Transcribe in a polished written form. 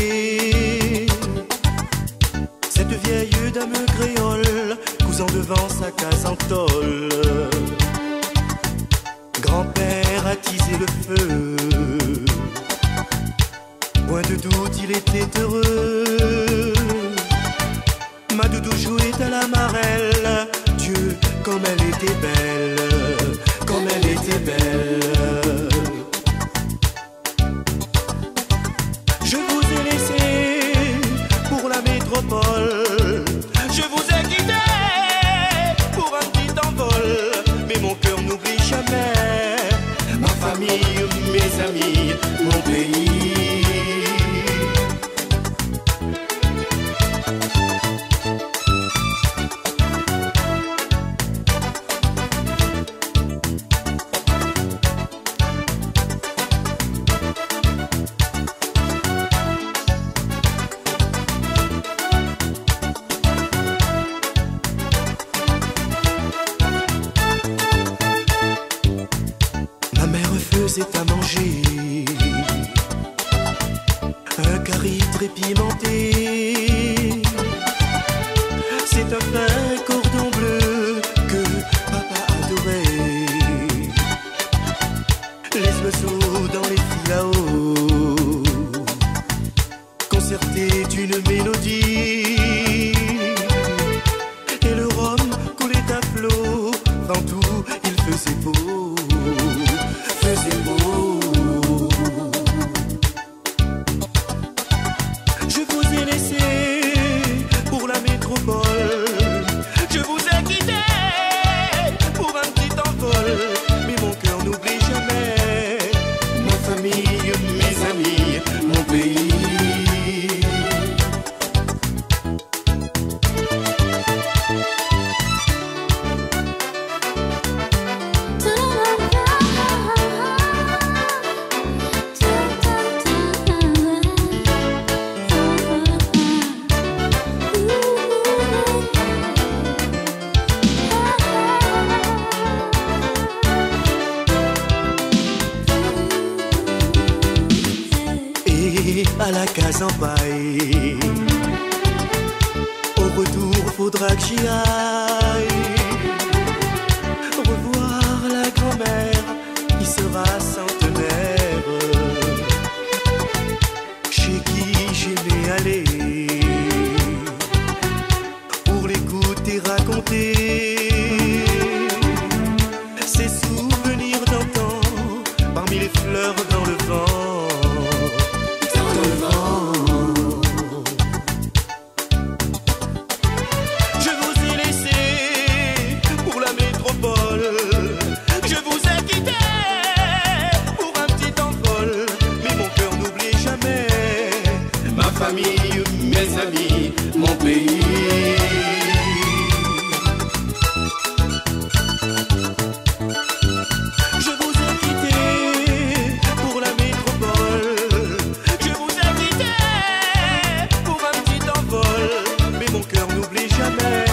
oublier cette vieille dame créole, cousant devant sa case en tôle. Grand-père a tisé le feu, point de doute il était heureux. Ma doudou jouait à la marelle, Dieu comme elle était belle, comme elle était belle. Je vous ai laissé pour la métropole, je vous ai quitté pour un petit envol, mais mon cœur n'oublie jamais ma famille, mes amis, mon pays. Ma mère faisait à manger un curry très pimenté. C'est un fin cordon bleu que papa adorait. Les oiseaux dans les filaos concertaient une mélodie, et le rhum coulait à flot. Dans tout il faisait beau, faisait beau. Je vous ai laissé pour la métropole, je vous ai quitté pour un petit envol, mais mon cœur n'oublie jamais ma famille, mes amis, mon pays. À la case en paille, au retour faudra que j'y aille revoir la grand-mère qui sera centenaire, chez qui j'aimais aller pour l'écouter raconter ses souvenirs d'antan parmi les fleurs dans le vent. Je vous ai laissé pour la métropole, je vous ai quitté pour un petit envol, mais mon cœur n'oublie jamais ma famille, mes amis, mon pays. Je vous ai quitté pour la métropole, je vous ai quitté pour un petit envol, mais mon cœur n'oublie jamais